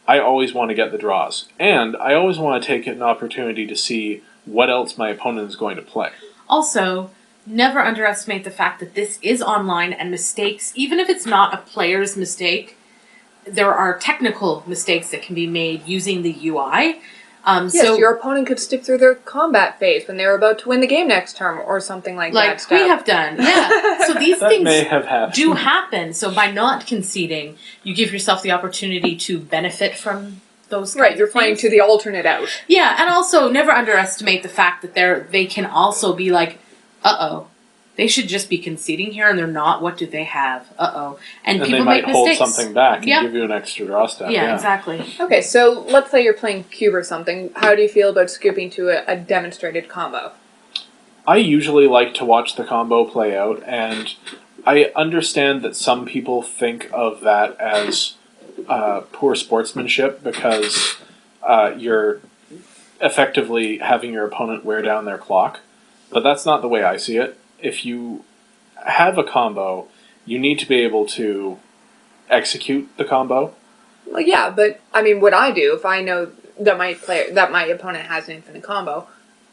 I always want to get the draws. And I always want to take an opportunity to see what else my opponent is going to play. Also, never underestimate the fact that this is online, and mistakes, even if it's not a player's mistake, there are technical mistakes that can be made using the UI. Yes, so your opponent could stick through their combat phase when they're about to win the game next turn, or something like that. Like we have done, yeah. So these That things may have happened. do happen. So by not conceding, you give yourself the opportunity to benefit from those kinds Right, you're of playing things. to the alternate out. Yeah, and also never underestimate the fact that they can also be like, uh-oh, they should just be conceding here, and they're not. What do they have? Uh-oh. And people they might make hold mistakes. something back and Yep. give you an extra draw step. Yeah, exactly. Okay, so let's say you're playing Cube or something. How do you feel about scooping to a demonstrated combo? I usually like to watch the combo play out, and I understand that some people think of that as poor sportsmanship because you're effectively having your opponent wear down their clock. But that's not the way I see it. If you have a combo, you need to be able to execute the combo. Well, yeah, but I mean, what I do if I know that my opponent has an infinite combo,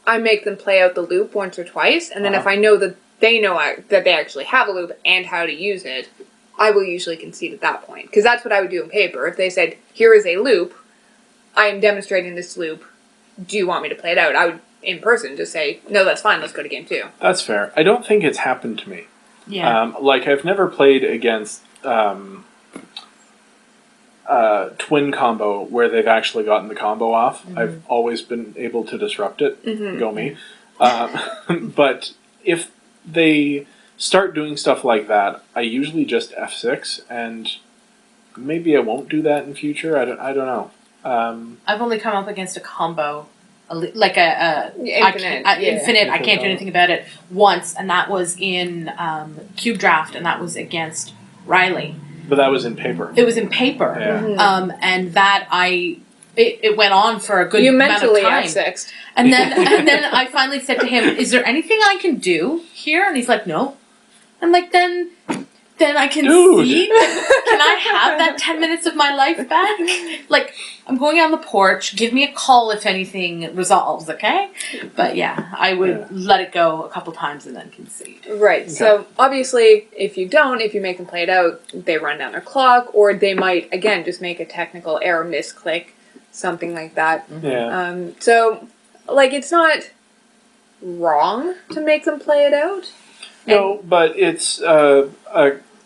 I make them play out the loop once or twice, and then if I know that they know that they actually have a loop and how to use it, I will usually concede at that point, because that's what I would do in paper. If they said, "Here is a loop, I am demonstrating this loop. Do you want me to play it out?" I would, in person, just say, "No, that's fine. Let's go to game 2." That's fair. I don't think it's happened to me. Yeah. I've never played against twin combo where they've actually gotten the combo off. Mm-hmm. I've always been able to disrupt it. Mm-hmm. Go me. But if they start doing stuff like that, I usually just F6, and maybe I won't do that in future. I don't know. I've only come up against a combo, like a Infinite. infinite. I can't do anything about it once, and that was in Cube Draft, and that was against Riley. But that was in paper. It was in paper, Yeah. Mm-hmm. and that it went on for a good You amount of mentally time. F6'd. And then I finally said to him, "Is there anything I can do here?" And he's like, "No." I'm like, then I can see. Can I have that 10 minutes of my life back? Like, I'm going on the porch. Give me a call if anything resolves, okay? But yeah, I would let it go a couple times and then concede. Right, Okay. so obviously, if you make them play it out, they run down their clock, or they might, again, just make a technical error, misclick, something like that. Yeah. So, like, it's not wrong to make them play it out. No, but it's a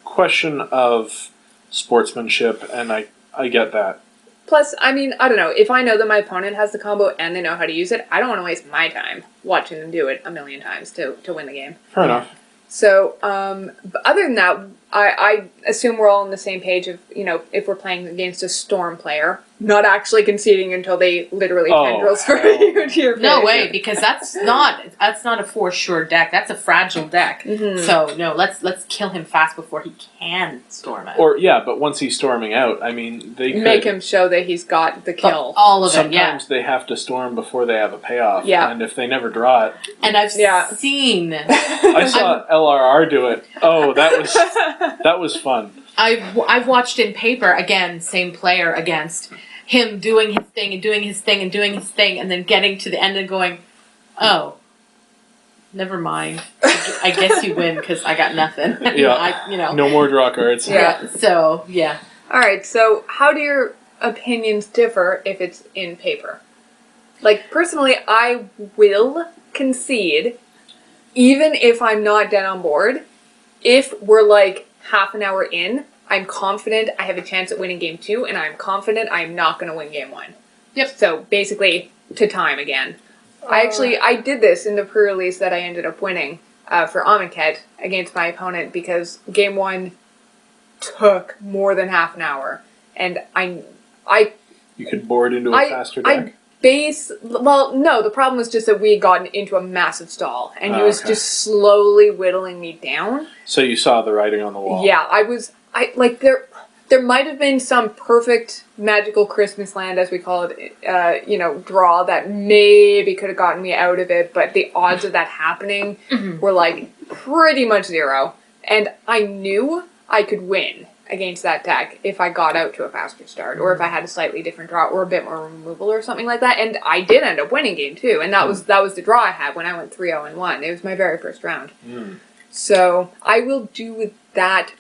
question of sportsmanship, and I get that. Plus, I mean, I don't know. If I know that my opponent has the combo and they know how to use it, I don't want to waste my time watching them do it a million times to win the game. Fair enough. So, but other than that, I assume we're all on the same page of, if we're playing against a Storm player, not actually conceding until they literally tendrils for you to your face. No way, because that's not a for sure deck. That's a fragile deck. Mm-hmm. So no, let's kill him fast before he can storm out. Or but once he's storming out, I mean, they could make him show that he's got the kill. All of sometimes it. Yeah. they have to storm before they have a payoff. Yeah. And if they never draw it, And I've seen. I saw LRR do it. Oh, that was fun. I've watched in paper again, same player against him doing his thing and doing his thing and doing his thing, and then getting to the end and going, oh, never mind. I guess you win because I got nothing. Yeah, no more draw cards. Yeah. So yeah. All right. So how do your opinions differ if it's in paper? Like personally, I will concede, even if I'm not dead on board. If we're like half an hour in, I'm confident I have a chance at winning game 2, and I'm confident I'm not going to win game 1. Yep. So basically, to time again. I did this in the pre-release that I ended up winning for Amonkhet against my opponent because game 1 took more than half an hour, and You could board into a faster deck. No, the problem was just that we had gotten into a massive stall, and he was just slowly whittling me down. So you saw the writing on the wall. Yeah, there might have been some perfect magical Christmas land, as we call it, draw that maybe could have gotten me out of it, but the odds of that happening were like pretty much zero. And I knew I could win against that deck if I got out to a faster start, or if I had a slightly different draw, or a bit more removal, or something like that. And I did end up winning game 2, and that was the draw I had when I went 3-0-1. It was my very first round. So I will do with that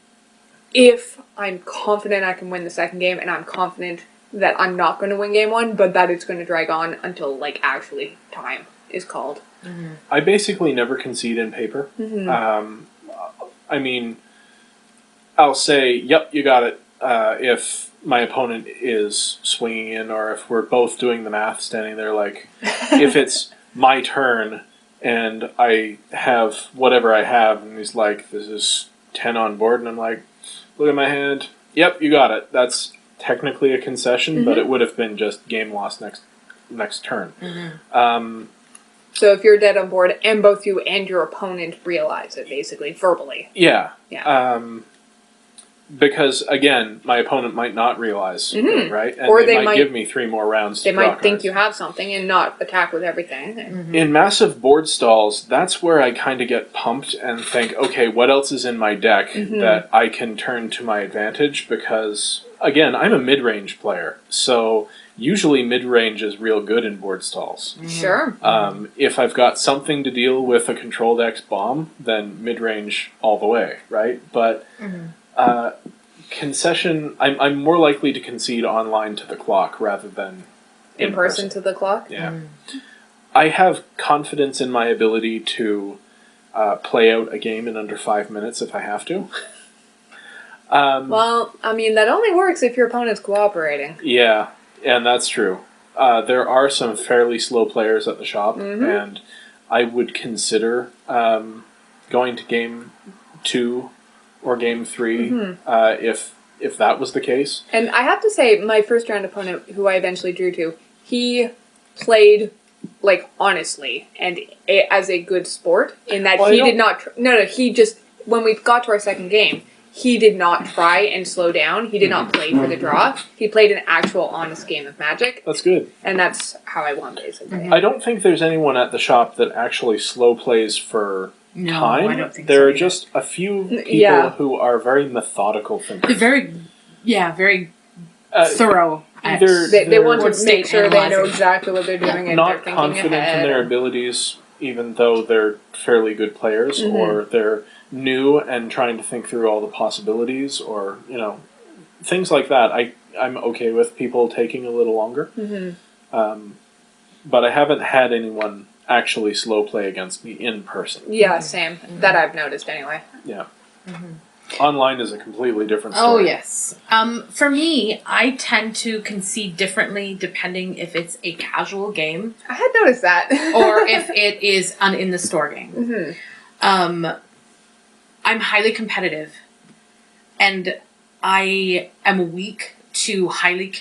if I'm confident I can win the second game, and I'm confident that I'm not going to win game 1, but that it's going to drag on until actually time is called. I basically never concede in paper. I mean, I'll say, yep, you got it, if my opponent is swinging in, or if we're both doing the math, standing there if it's my turn and I have whatever I have, and he's like, this is 10 on board, and I'm like, look at my hand, yep, you got it. That's technically a concession, but it would have been just game lost next turn. So if you're dead on board, and both you and your opponent realize it, basically, verbally. Yeah. Because, again, my opponent might not realize, right? And or they might give me 3 more rounds to draw They might think cards. you have something and not attack with everything. In massive board stalls, that's where I kind of get pumped and think, okay, what else is in my deck that I can turn to my advantage? Because, again, I'm a mid-range player, so usually mid-range is real good in board stalls. Sure. If I've got something to deal with a controlled X bomb, then mid-range all the way, right? But concession, I'm more likely to concede online to the clock rather than in person to the clock? Yeah. I have confidence in my ability to play out a game in under 5 minutes if I have to. Well, I mean, that only works if your opponent's cooperating. Yeah, and that's true. There are some fairly slow players at the shop, and I would consider going to game 2 or game 3 if that was the case. And I have to say, my first round opponent, who I eventually drew to, he played honestly and as a good sport in that he did not. He just, when we got to our second game, he did not try and slow down. He did not play for the draw. He played an actual honest game of Magic. That's good. And that's how I won, basically. I don't think there's anyone at the shop that actually slow plays for time. I don't think there so are either. Just a few people who are very methodical thinkers. They're very thorough. They want to make sure they know analyzing. exactly what they're doing and not they're confident ahead. in their abilities, even though they're fairly good players, or they're new and trying to think through all the possibilities, or things like that. I'm okay with people taking a little longer. but I haven't had anyone actually slow play against me in person. Yeah, same. That I've noticed anyway. Yeah. Online is a completely different story. Oh, yes. For me, I tend to concede differently depending if it's a casual game I had noticed that. or if it is an in-the-store game. I'm highly competitive, and I am weak to highly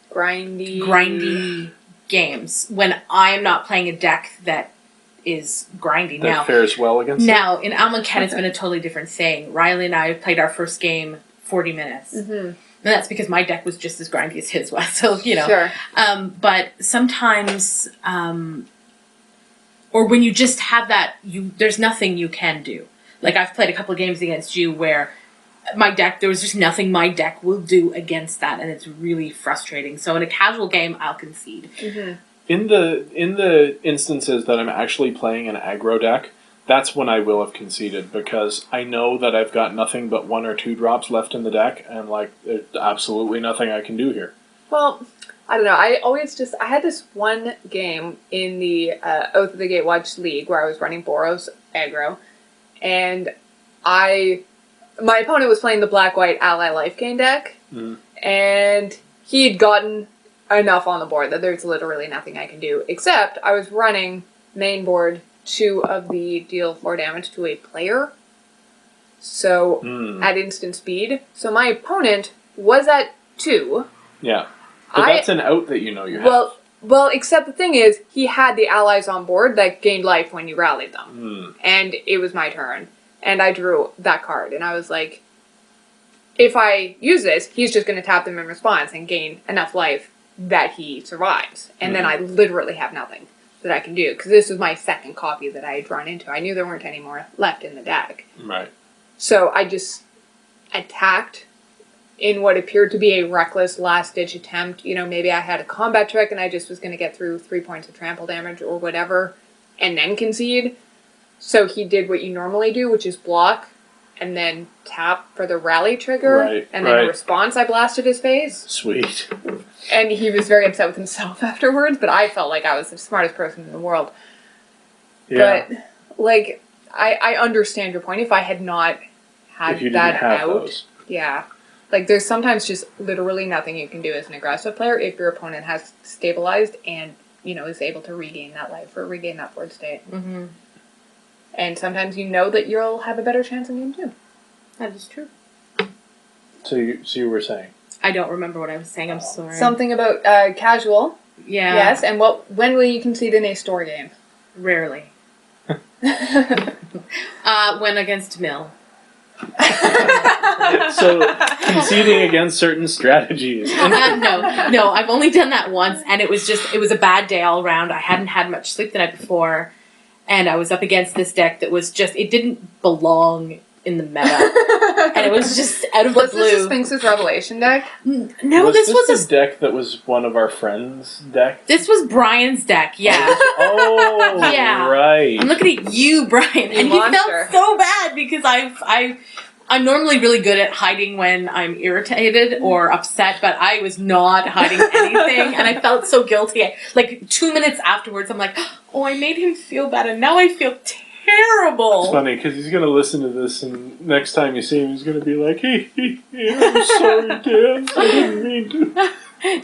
grindy games when I am not playing a deck that is grindy. That fares well against Now, in Almaquette, it's been a totally different thing. Riley and I played our first game 40 minutes. And that's because my deck was just as grindy as his was. So, Sure. But sometimes, or when you just have that, there's nothing you can do. Like, I've played a couple of games against you where there was just nothing my deck will do against that, and it's really frustrating. So in a casual game, I'll concede. In the instances that I'm actually playing an aggro deck, that's when I will have conceded, because I know that I've got nothing but 1 or 2 drops left in the deck, and there's absolutely nothing I can do here. Well, I don't know. I had this one game in the Oath of the Gatewatch League where I was running Boros aggro, and my opponent was playing the black-white ally life gain deck, and he had gotten enough on the board that there's literally nothing I can do, except I was running main board 2 of the deal 4 damage to a player, so at instant speed. So my opponent was at 2. Yeah. But that's an out that you have. Well, except the thing is, he had the allies on board that gained life when you rallied them. And it was my turn. And I drew that card, and I was like, if I use this, he's just going to tap them in response and gain enough life that he survives. And then I literally have nothing that I can do, because this was my second copy that I had drawn into. I knew there weren't any more left in the deck. Right. So I just attacked in what appeared to be a reckless last-ditch attempt. Maybe I had a combat trick, and I just was going to get through 3 points of trample damage or whatever, and then concede. So he did what you normally do, which is block, and then tap for the rally trigger, and then in response I blasted his face. Sweet. And he was very upset with himself afterwards, but I felt like I was the smartest person in the world. Yeah. But, I understand your point. If I had not had that out, those. Yeah. There's sometimes just literally nothing you can do as an aggressive player if your opponent has stabilized and, is able to regain that life or regain that board state. And sometimes that you'll have a better chance in game 2. That is true. So you were saying? I don't remember what I was saying. I'm sorry. Something about casual. Yeah. Yes, and when will you concede in a store game? Rarely. When against Mill. So conceding against certain strategies. No, I've only done that once, and it was a bad day all around. I hadn't had much sleep the night before, and I was up against this deck that was it didn't belong in the meta. And it was just out of the blue. Was this a Sphinx's Revelation deck? No, this was a deck that was one of our friends' deck? This was Brian's deck, yeah. Oh, yeah. Right. I'm looking at you, Brian, and he felt so bad because I'm normally really good at hiding when I'm irritated or upset, but I was not hiding anything, and I felt so guilty. 2 minutes afterwards, I'm like, oh, I made him feel bad, and now I feel terrible. It's funny, because he's going to listen to this, and next time you see him, he's going to be like, hey, I'm sorry, Dad, I didn't mean to.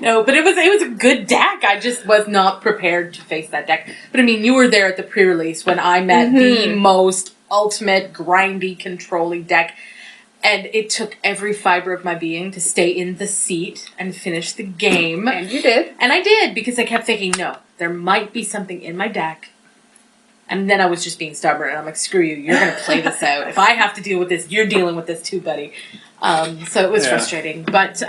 No, but it was a good deck. I just was not prepared to face that deck. But I mean, you were there at the pre-release when I met the most ultimate grindy, controlling deck. And it took every fiber of my being to stay in the seat and finish the game. And you did. And I did, because I kept thinking, no, there might be something in my deck. And then I was just being stubborn, and I'm like, screw you, you're going to play this out. If I have to deal with this, you're dealing with this too, buddy. So it was frustrating. But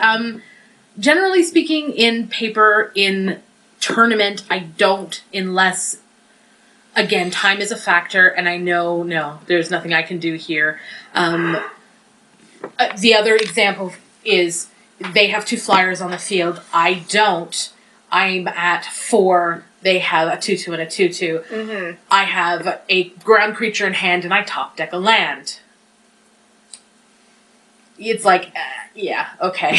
generally speaking, in paper, in tournament, I don't, unless, again, time is a factor, and I know, no, there's nothing I can do here. The other example is they have 2 flyers on the field. I don't. I'm at 4. They have a 2/2 and a 2/2. I have a ground creature in hand, and I top deck a land. It's like, yeah, okay.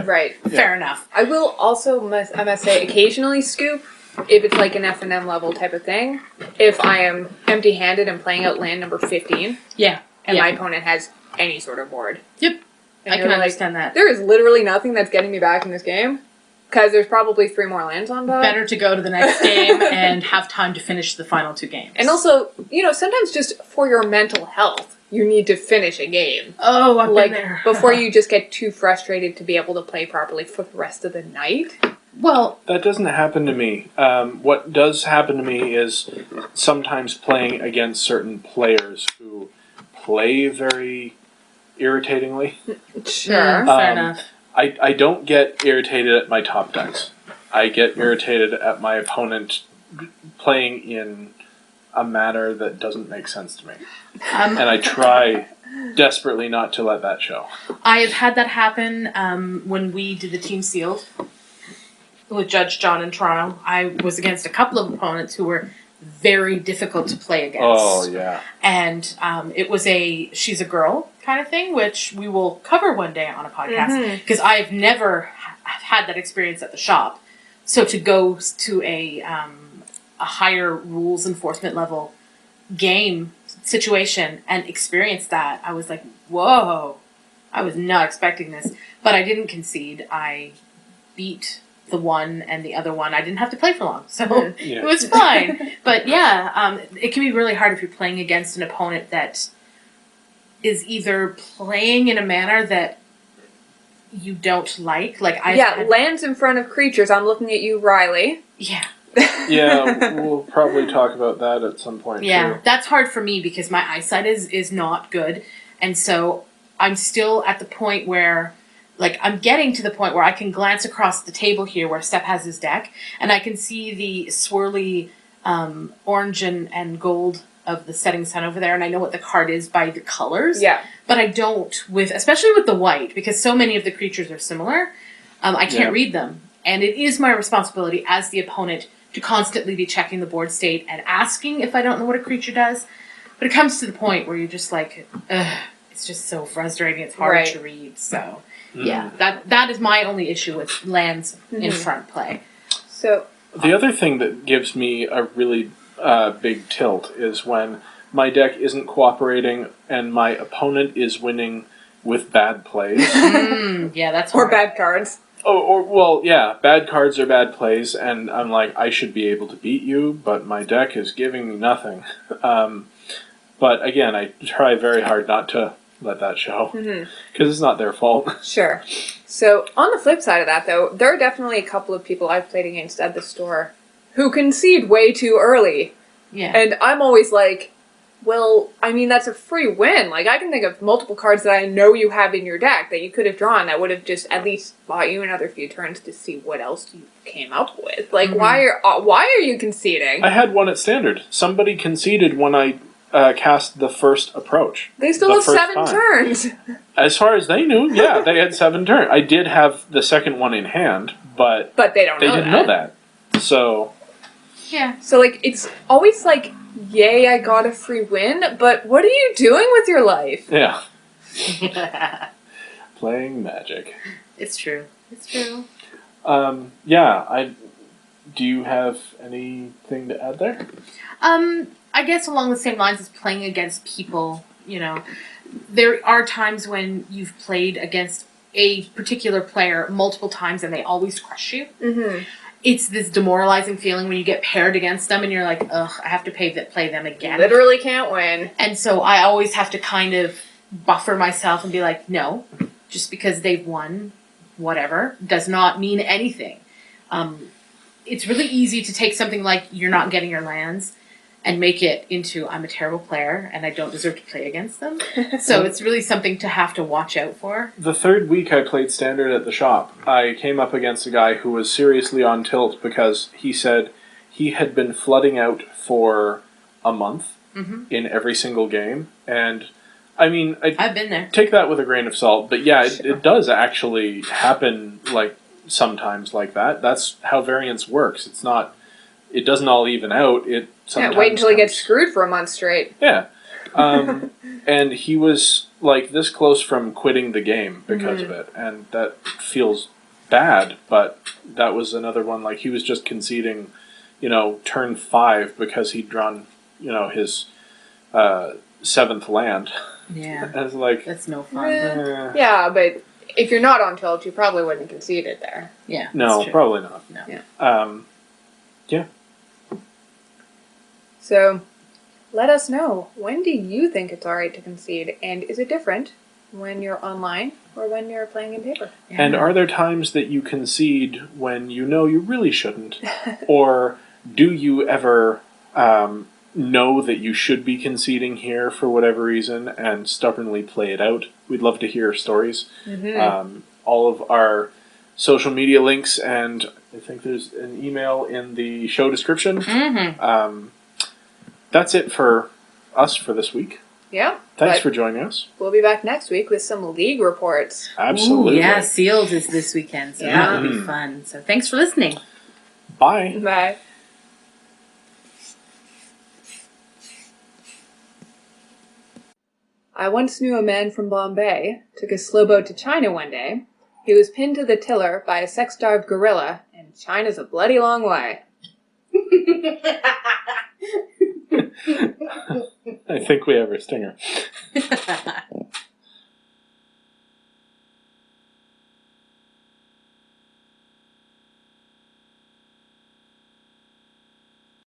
Right. Fair enough. I will also, I must say, occasionally scoop if it's like an F&M level type of thing, if I am empty-handed and playing out land number 15, Yeah. and Yeah. my opponent has any sort of board. Yep. And I can you're like, understand that. there is literally nothing that's getting me back in this game, because there's probably 3 more lands on top. Better to go to the next game and have time to finish the final 2 games. And also, sometimes just for your mental health, you need to finish a game. Oh, I've Like, been there. before you just get too frustrated to be able to play properly for the rest of the night. Well, That doesn't happen to me. What does happen to me is sometimes playing against certain players who play very irritatingly. Sure. fair enough. I don't get irritated at my top decks. I get irritated at my opponent playing in a manner that doesn't make sense to me. And I try desperately not to let that show. I have had that happen when we did the team sealed with Judge John in Toronto. I was against a couple of opponents who were very difficult to play against. Oh, yeah. And it was a she's a girl kind of thing, which we will cover one day on a podcast, because I've never had that experience at the shop. So to go to a higher rules enforcement level game situation and experience that, I was like, whoa, I was not expecting this. But I didn't concede. I beat the one and the other one. I didn't have to play for long, so Yeah. it was fine. But yeah, it can be really hard if you're playing against an opponent that is either playing in a manner that you don't like. Like lands in front of creatures. I'm looking at you, Riley. Yeah. Yeah, we'll probably talk about that at some point, Yeah, too. that's hard for me because my eyesight is not good. And so I'm still at the point where, like, I'm getting to the point where I can glance across the table here where Steph has his deck, and I can see the swirly orange and gold of the setting sun over there, and I know what the card is by the colors. Yeah. But I don't, especially with the white, because so many of the creatures are similar, I can't read them. And it is my responsibility as the opponent to constantly be checking the board state and asking if I don't know what a creature does. But it comes to the point where you're just like, ugh, it's just so frustrating. It's hard to read. So, yeah, that is my only issue with lands in front play. So The other thing that gives me a really big tilt is when my deck isn't cooperating and my opponent is winning with bad plays. Yeah, that's hard. or bad cards. Bad cards are bad plays, and I'm like, I should be able to beat you, but my deck is giving me nothing. But again, I try very hard not to let that show, because it's not their fault. Sure. So on the flip side of that, though, there are definitely a couple of people I've played against at the store who concede way too early. Yeah. And I'm always like, well, I mean, that's a free win. Like, I can think of multiple cards that I know you have in your deck that you could have drawn that would have just at least bought you another few turns to see what else you came up with. Like, why are you conceding? I had one at Standard. Somebody conceded when I cast the first approach. They still have 7 turns. As far as they knew, yeah, they had 7 turns. I did have the second one in hand, but But they didn't know that. So, Yeah. So, like, it's always like, yay, I got a free win, but what are you doing with your life? yeah. Playing Magic. It's true. It's true. Do you have anything to add there? I guess along the same lines as playing against people, there are times when you've played against a particular player multiple times and they always crush you. Mm-hmm. It's this demoralizing feeling when you get paired against them and you're like, ugh, I have to play them again. Literally can't win. And so I always have to kind of buffer myself and be like, no, just because they've won, whatever, does not mean anything. It's really easy to take something like you're not getting your lands and make it into I'm a terrible player and I don't deserve to play against them. So it's really something to have to watch out for. The third week I played Standard at the shop, I came up against a guy who was seriously on tilt because he said he had been flooding out for a month in every single game. And, I mean, I've been there. Take that with a grain of salt, but yeah, it does actually happen, like, sometimes like that. That's how variance works. It's not... It doesn't all even out. It sometimes wait until he gets screwed for a month straight. Yeah. And he was like this close from quitting the game because of it. And that feels bad, but that was another one. Like he was just conceding turn 5 because he'd drawn, his 7th land. Yeah. And it's like, That's no fun. Yeah, but if you're not on tilt, you probably wouldn't concede it there. Yeah. no, probably not. No. Yeah. Yeah. So, let us know, when do you think it's alright to concede, and is it different when you're online or when you're playing in paper? Yeah. And are there times that you concede when you know you really shouldn't? Or do you ever know that you should be conceding here for whatever reason and stubbornly play it out? We'd love to hear stories. All of our social media links, and I think there's an email in the show description. That's it for us for this week. Yeah. Thanks for joining us. We'll be back next week with some league reports. Absolutely. Ooh, yeah, Sealed is this weekend, so that will be Mm. fun. So thanks for listening. Bye. Bye. I once knew a man from Bombay, took a slow boat to China one day. He was pinned to the tiller by a sex-starved gorilla, and China's a bloody long way. I think we have our stinger.